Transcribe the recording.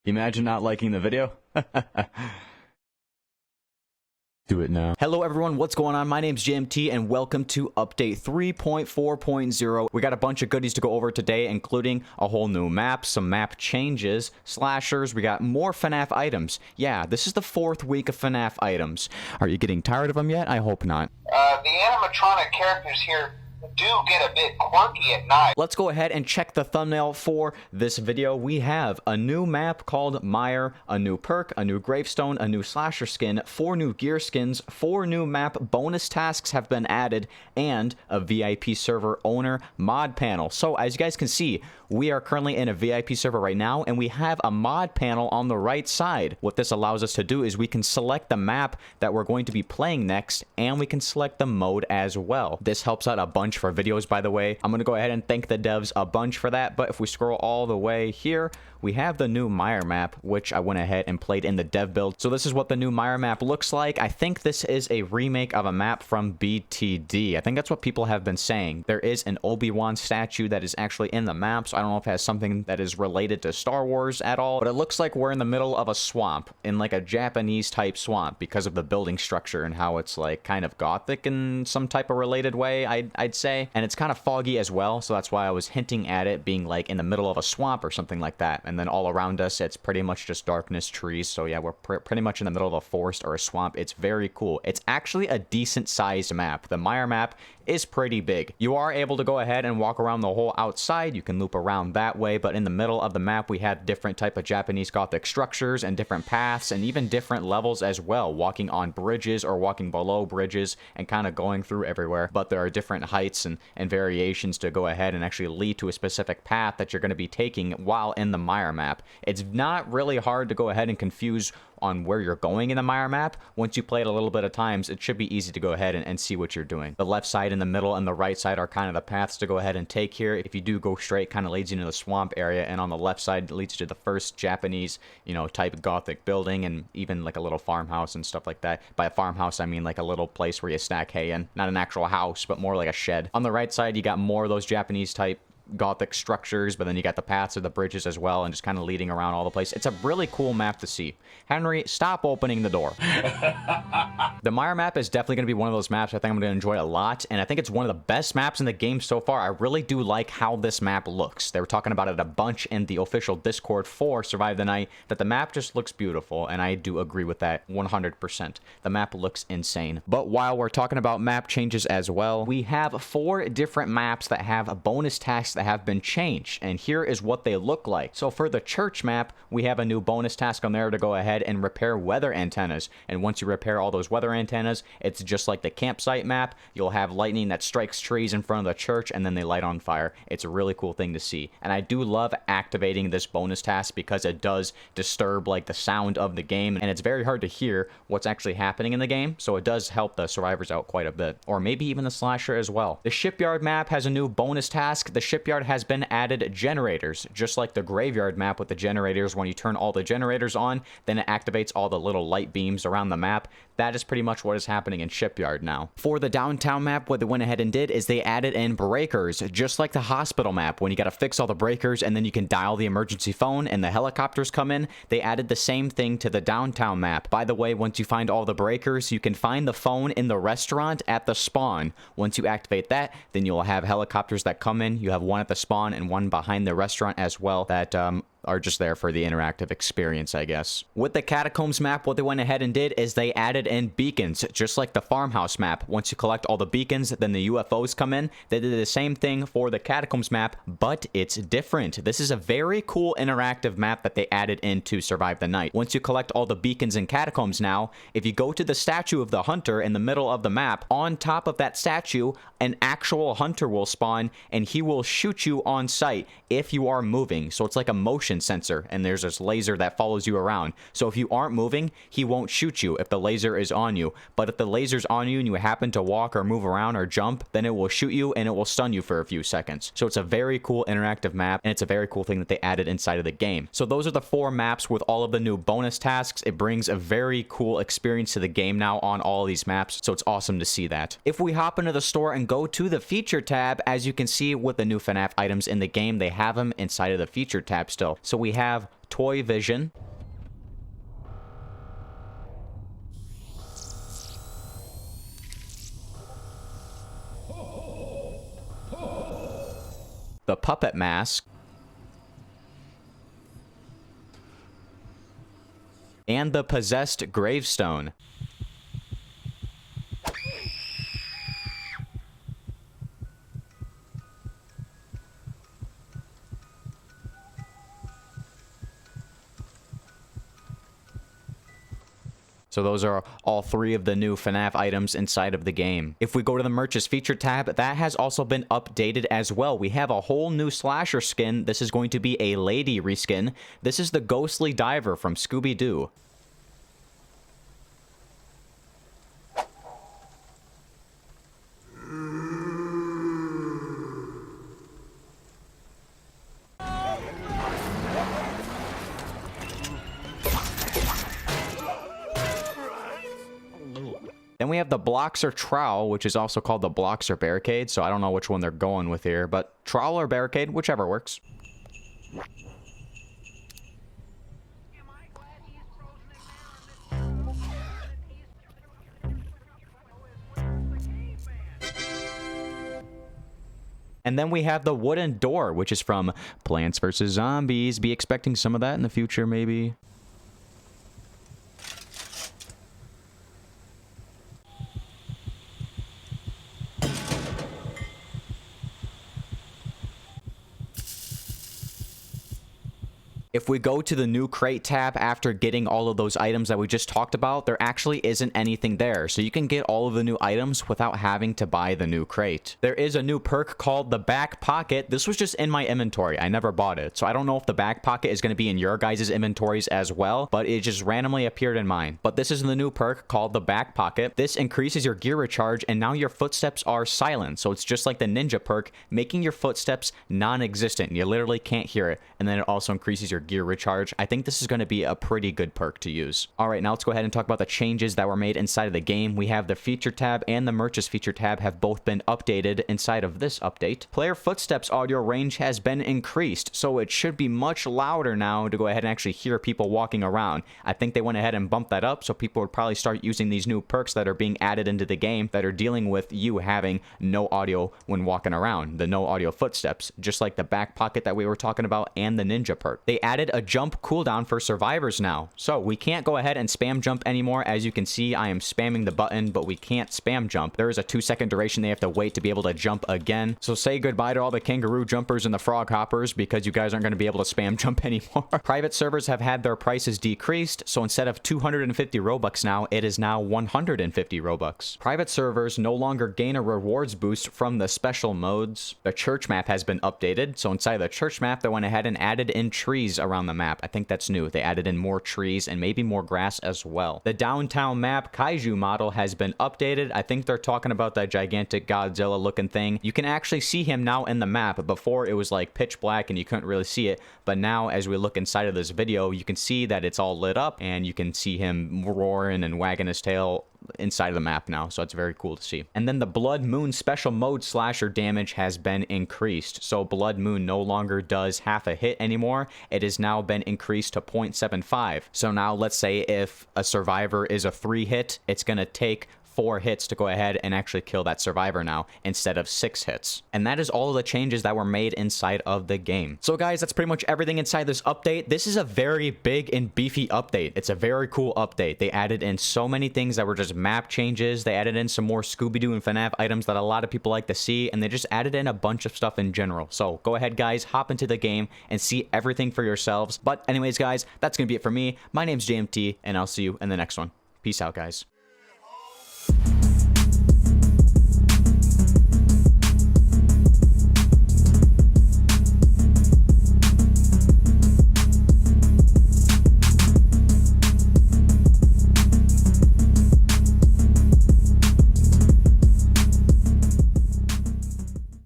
Imagine not liking the video. Do it now. Hello everyone, what's going on? My name's JMT and welcome to update 3.4.0. We got a bunch of goodies to go over today, including a whole new map, some map changes, slashers, we got more FNAF items. Yeah, this is the 4th week of FNAF items. Are you getting tired of them yet? I hope not. The animatronic characters here do get a bit quirky at night. Let's go ahead and check the thumbnail for this video. We have a new map called Myre, a new perk, a new gravestone, a new slasher skin, 4 new gear skins, 4 new map bonus tasks have been added, and a VIP server owner mod panel. So as you guys can see, we are currently in a VIP server right now, and we have a mod panel on the right side. What this allows us to do is we can select the map that we're going to be playing next, and we can select the mode as well. This helps out a bunch for videos, by the way. I'm going to go ahead and thank the devs a bunch for that, but if we scroll all the way here, we have the new Myre map, which I went ahead and played in the dev build. So this is what the new Myre map looks like. I think this is a remake of a map from BTD. I think that's what people have been saying. There is an Obi-Wan statue that is actually in the map, so I don't know if it has something that is related to Star Wars at all, but it looks like we're in the middle of a swamp, in like a Japanese type swamp, because of the building structure and how it's like kind of gothic in some type of related way, I'd say. And it's kind of foggy as well, so that's why I was hinting at it being like in the middle of a swamp or something like that. And then all around us, it's pretty much just darkness, trees. So yeah, we're pretty much in the middle of a forest or a swamp. It's very cool. It's actually a decent sized map. The Myre map is pretty big. You are able to go ahead and walk around the whole outside. You can loop around that way, but in the middle of the map, we have different type of Japanese Gothic structures and different paths and even different levels as well, walking on bridges or walking below bridges and kind of going through everywhere. But there are different heights and variations to go ahead and actually lead to a specific path that you're going to be taking while in the Myre map. It's not really hard to go ahead and confuse on where you're going in the Myre map. Once you play it a little bit of times, it should be easy to go ahead and see what you're doing. The left side and the middle and the right side are kind of the paths to go ahead and take here. If you do go straight, kind of leads you into the swamp area, and on the left side leads you to the first Japanese, type Gothic building, and even like a little farmhouse and stuff like that. By a farmhouse, I mean like a little place where you stack hay in. Not an actual house, but more like a shed. On the right side, you got more of those Japanese type Gothic structures, but then you got the paths or the bridges as well, and just kind of leading around all the place. It's a really cool map to see. Henry, stop opening the door. The Myre map is definitely going to be one of those maps I think I'm going to enjoy a lot, and I think it's one of the best maps in the game so far. I really do like how this map looks. They were talking about it a bunch in the official Discord for Survive the Night, that the map just looks beautiful, and I do agree with that 100%. The map looks insane. But while we're talking about map changes as well, we have 4 different maps that have bonus tasks that have been changed, and here is what they look like. So for the church map, we have a new bonus task on there to go ahead and repair weather antennas, and once you repair all those weather antennas, it's just like the campsite map. You'll have lightning that strikes trees in front of the church and then they light on fire. It's a really cool thing to see, and I do love activating this bonus task because it does disturb like the sound of the game, and it's very hard to hear what's actually happening in the game, so it does help the survivors out quite a bit, or maybe even the slasher as well. The shipyard map has a new bonus task. The shipyard has been added generators, just like the graveyard map with the generators. When you turn all the generators on, then it activates all the little light beams around the map. That is pretty much what is happening in shipyard now. For the downtown map, what they went ahead and did is they added in breakers, just like the hospital map, when you got to fix all the breakers and then you can dial the emergency phone and the helicopters come in. They added the same thing to the downtown map. By the way, once you find all the breakers, you can find the phone in the restaurant at the spawn. Once you activate that, then you'll have helicopters that come in. You have one at the spawn and one behind the restaurant as well that are just there for the interactive experience, I guess. With the catacombs map, what they went ahead and did is they added in beacons, just like the farmhouse map. Once you collect all the beacons, then the UFOs come in. They did the same thing for the catacombs map, but it's different. This is a very cool interactive map that they added into Survive the Night. Once you collect all the beacons and catacombs now, if you go to the statue of the hunter in the middle of the map, on top of that statue, an actual hunter will spawn, and he will shoot you on sight if you are moving. So it's like a motion sensor, and there's this laser that follows you around. So if you aren't moving, he won't shoot you if the laser is on you. But if the laser's on you and you happen to walk or move around or jump, then it will shoot you and it will stun you for a few seconds. So it's a very cool interactive map, and it's a very cool thing that they added inside of the game. So those are the 4 maps with all of the new bonus tasks. It brings a very cool experience to the game now on all of these maps, so it's awesome to see that. If we hop into the store and go to the feature tab, as you can see with the new FNAF items in the game, they have them inside of the feature tab still. So we have Toy Vision. The Puppet Mask. And the Possessed Gravestone. So those are all 3 of the new FNAF items inside of the game. If we go to the Merch's Feature tab, that has also been updated as well. We have a whole new slasher skin. This is going to be a lady reskin. This is the Ghostly Diver from Scooby-Doo. Then we have the Bloxer Trowel, which is also called the Bloxer Barricade, so I don't know which one they're going with here, but Trowel or Barricade, whichever works. And then we have the Wooden Door, which is from Plants vs. Zombies. Be expecting some of that in the future, maybe. If we go to the new crate tab after getting all of those items that we just talked about, there actually isn't anything there. So you can get all of the new items without having to buy the new crate. There is a new perk called the Back Pocket. This was just in my inventory. I never bought it. So I don't know if the Back Pocket is going to be in your guys' inventories as well, but it just randomly appeared in mine. But this is the new perk called the Back Pocket. This increases your gear recharge, and now your footsteps are silent. So it's just like the Ninja perk, making your footsteps non-existent. You literally can't hear it. And then it also increases your gear recharge. I think this is going to be a pretty good perk to use. All right, now let's go ahead and talk about the changes that were made inside of the game. We have the Feature tab and the Merch's Feature tab have both been updated inside of this update. Player footsteps audio range has been increased, so it should be much louder now to go ahead and actually hear people walking around. I think they went ahead and bumped that up, so people would probably start using these new perks that are being added into the game that are dealing with you having no audio when walking around, the no audio footsteps, just like the Back Pocket that we were talking about and the Ninja perk. They added a jump cooldown for survivors now. So we can't go ahead and spam jump anymore. As you can see, I am spamming the button, but we can't spam jump. There is a 2-second duration they have to wait to be able to jump again. So say goodbye to all the kangaroo jumpers and the frog hoppers because you guys aren't going to be able to spam jump anymore. Private servers have had their prices decreased. So instead of 250 Robux now, it is now 150 Robux. Private servers no longer gain a rewards boost from the special modes. The church map has been updated. So inside the church map, they went ahead and added in trees around the map. I think that's new. They added in more trees and maybe more grass as well. The downtown map kaiju model has been updated. I think they're talking about that gigantic Godzilla looking thing. You can actually see him now in the map. Before it was like pitch black and you couldn't really see it, but now as we look inside of this video, you can see that it's all lit up and you can see him roaring and wagging his tail inside of the map now, so it's very cool to see. And then the Blood Moon special mode slasher damage has been increased. So Blood Moon no longer does half a hit anymore. It has now been increased to 0.75. So now let's say if a survivor is a 3 hit, it's gonna take 4 hits to go ahead and actually kill that survivor now instead of 6 hits. And that is all of the changes that were made inside of the game. So guys, that's pretty much everything inside this update. This is a very big and beefy update. It's a very cool update. They added in so many things that were just map changes. They added in some more Scooby-Doo and FNAF items that a lot of people like to see, and they just added in a bunch of stuff in general. So go ahead guys, hop into the game and see everything for yourselves. But anyways guys, that's gonna be it for me. My name's JMT, and I'll see you in the next one. Peace out guys.